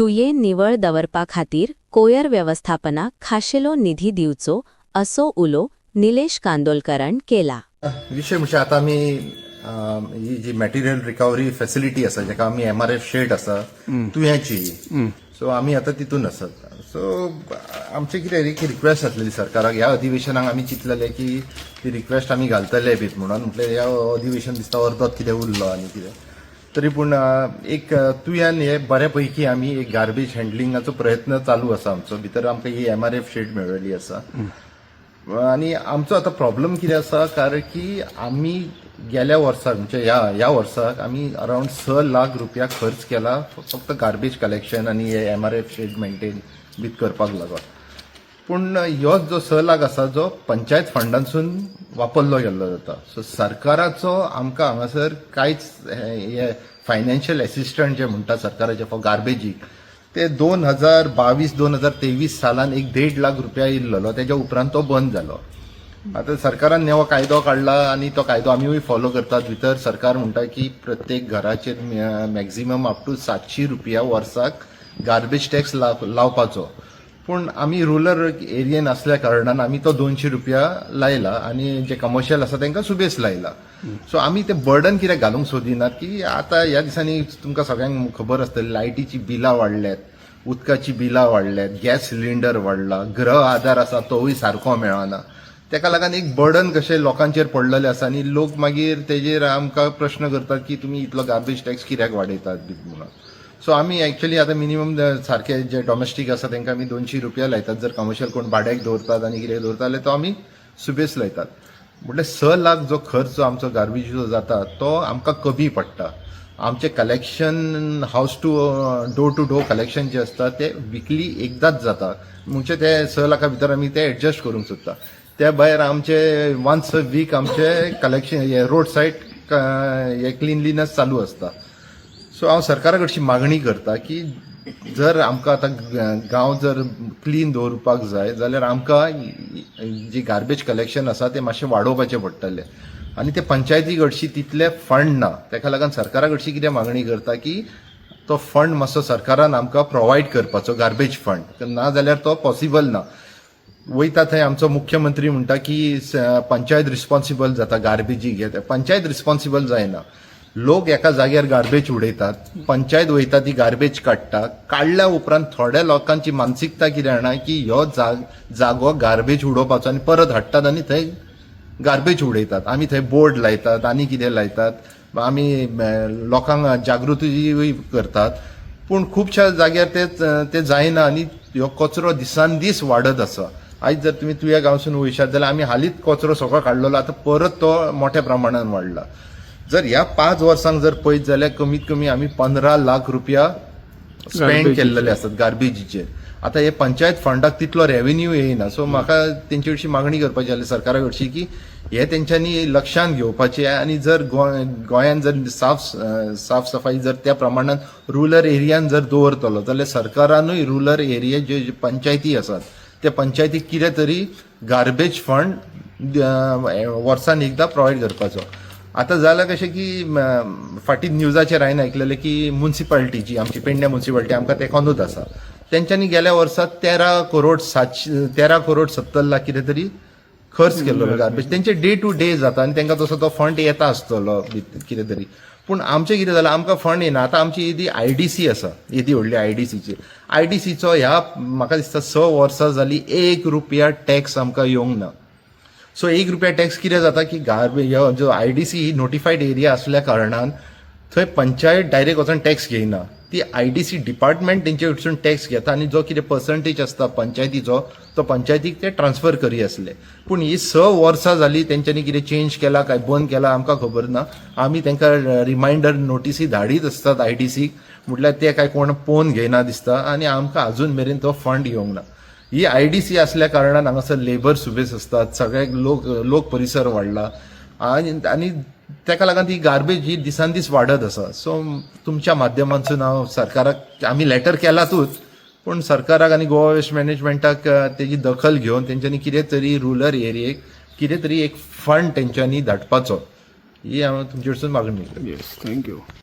तुये निवळ दवरपा खातीर कोयर वेवस्थापना खाशेलो निधी दिवचो असो उलो निलेश कांदोलकरान केला. विषय म्हणजे आता आमी ही जी मॅटेरियल रिकवरी फॅसिलिटी आसा जेका आमी MRF शेड आसा तुयेची सो आमी आता तितून आसात. सो आमचे कितें एक रिक्वेस्ट आसलेली सरकाराक ह्या अधिवेशनाक आमी चिंतलेले की ती रिक्वेस्ट आमी घालतले बीत म्हणून म्हटल्यार ह्या अधिवेशन दिसता अर्दोत कितें उरलो आनी कितें तरी पूण एक तुयेन हे बऱ्यापैकी आमी एक गार्बेज हँडलिंगाचो प्रयत्न चालू आसा आमचो भितर आमकां ही MRF शेड मेळ्ळी आसा. आणि आमचो आता प्रॉब्लेम कितें आसा कारण की आमी गेल्या वर्साक म्हणजे ह्या वर्साक आमी अरावंड 6 लाख रुपया खर्च केला फक्त गार्बेज कलेक्शन आणि हे MRF शेड मेंटेन बीत करपाक लागून. पूण ह्यो जो 6 लाख आसा जो पंचायत फंडांसून वापरलो गेल्लो जाता. सो सरकाराचो आमकां हांगासर कांयच हे फायनान्शियल असिस्टंट जे म्हणटा सरकाराचे फॉर गार्बेजीक ते 2022-2023 सालान एक 1.5 लाख रुपया इल्लो त्याच्या उपरांत तो बंद जालो. आता सरकारान नवो कायदो काढला आणि तो कायदो आम्ही फॉलो करतात. भितर सरकार म्हणटा की प्रत्येक घराचेर मॅक्झिमम अप टू 700 रुपया वर्साक गार्बेज टॅक्स लावपाचो. पूण आमी रुरल एरियेन असल्या कारणान आमी तो 200 रुपया लायला आणि जे कमर्शियल आसा तांकां सुबेस लायला. सो आमी ते बर्डन कित्याक घालूंक सोदिनात की आता ह्या दिसांनी तुमकां सगळ्यांक खबर आसतली लायटीची बिलां वाडल्यात, उदकाची बिलां वाडल्यात, गॅस सिलिंडर वाडला, गृह आधार आसा तोय सारको मेळना. तेका लागून एक बर्डन कशें लोकांचेर पडलेलें आसा आनी लोक मागीर तेजेर आमकां प्रश्न करतात की तुमी इतलो गार्बेज टॅक्स कित्याक वाडयतात बी म्हणून. सो आमी एक्चुअली आता मिनिमम सारखे जे डॉमेस्टीक आसा तांकां आमी 200 रुपया लायतात. जर कमर्शियल कोण भाड्याक दवरतात आनी कितें दवरतात जाल्यार तो आमी सुबेस लायतात. म्हटल्यार 6 लाख जो खर्च आमचो गार्बेजीचो जाता तो आमकां कमी पडटा. आमचे collection house to door collection जे असता ते विकली एकदाच जाता. म्हणजे ते 6 लाखा भितर आमी ते एडजस्ट करूंक सोदता. त्या भायर आमचे वन्स अ वीक आमचे कलेक्शन हे रोड सायड हे क्लिनलीनेस चालू असता. सो हांव सरकारा कडची मागणी करता की जर आमकां आतां गांव जर क्लीन दवरपाक जाय जाल्यार आमकां जी गार्बेज कलेक्शन आसा ते मातशें वाडोवपाचें पडटलें आनी ते पंचायती कडची तितले फंड ना. ताका लागून सरकारा कडची कितें मागणी करता की तो फंड मातसो सरकारान आमकां प्रोवायड करपाचो गार्बेज फंड. ना जाल्यार तो पॉसिबल ना. वयता थंय आमचो मुख्यमंत्री म्हणटा की पंचायत रिस्पॉन्सिबल जाता गार्बेजीक. पंचायत रिस्पॉन्सिबल जायना. लोक एका जाग्यार गार्बेज उडयतात, पंचायत वयता ती गार्बेज काडटा. काडल्या उपरांत थोड्या लोकांची मानसिकता कितें जाणा की ह्यो जागो गार्बेज उडोवपाचो आनी परत हाडटात आनी थंय गार्बेज उडयतात. आमी थंय बोर्ड लायतात आनी कितें लायतात, आमी लोकांक जागृती करतात. पूण खुबश्या जाग्यार ते जायना आनी ह्यो कचरो दिसान दीस वाडत आसा. आयज जर तुमी तुया गांवसून वयशात जाल्यार आमी हालींच कचरो सगळो काडलेलो आतां परत तो मोठ्या प्रमाणान वाडला. जर ह्या 5 वर्सांक जर पळयत जाल्यार कमीत कमी आमी 15 लाख रुपया स्पेंड केल्लेले आसात गार्बेजीचेर. आता हे पंचायत फंडाक तितलो रेव्हेन्यू येयना. सो म्हाका तेंचे कडची मागणी करपाची आसली सरकारा कडची की हे तेंच्यांनी लक्षांत घेवपाचें आनी जर गोंयांत जर साफ सफाई जर त्या प्रमाणान रुरल एरियान जर दवरतलो जाल्यार सरकारानूय रुरल एरिया जे पंचायती आसात त्या पंचायतीक कितें तरी गार्बेज फंड वर्सान एकदां प्रोवायड करपाचो. आता झालं कशें की फाटीं न्यूजाचेर हांवें आयकलेलें की म्युन्सिपालिटी जी आमची पेडण्या म्युन्सिपालिटी आमकां तेकोनूच आसा तेंच्यांनी गेल्या वर्सात 13 करोड 70 लाख कितें तरी खर्च केल्लो गार्बेज. तेंचे डे टू डे जाता आनी तांकां तसो तो फंड येता आसतलो कितें तरी. पूण आमचें कितें जालां आमकां फंड येना. आतां आमची येदी IDC आसा, येदी व्हडली IDCचो ह्या म्हाका दिसता 6 वर्सां जालीं 1 रुपया टॅक्स आमकां येवंक ना. सो 1 रुपया टॅक्स कितें जाता की गार्बेज जो IDC ही नोटिफाईड एरिया असल्या कारणान थंय पंचायत डायरेक्ट वचून टॅक्स घेयना. ती IDC डिपार्टमेंट तेंचे कडसून टॅक्स घेता आनी जो कितें पर्संटेज आसता पंचायतीचो तो पंचायतीक ते ट्रान्सफर करी आसले. पूण ही 6 वर्सां जालीं तेंच्यांनी कितें चेंज केला काय बंद केला आमकां खबर ना. आमी तांकां रिमांयडर नोटिसी धाडीत आसतात IDCक म्हटल्यार ते काय कोण पळोवन घेयना दिसता आनी आमकां अजून मेरेन तो फंड येवंक ना. ही IDC असल्या कारणान हांगासर लेबर सुबेस असतात, सगळे लोक परिसर वाडला आनी ताका लागून ती गार्बेज ही दिसान दीस वाडत आसा. सो तुमच्या माध्यमांतसून हांव सरकाराक आमी लेटर केलातूच पूण सरकाराक आनी गोवा वेस्ट मॅनेजमेंटाक तेजी दखल घेवन तेंच्यांनी कितें तरी रुरल एरियेक कितें तरी एक फंड तेंच्यांनी धाडपाचो ही हांव तुमचे कडसून मागणी करता. Yes, thank you.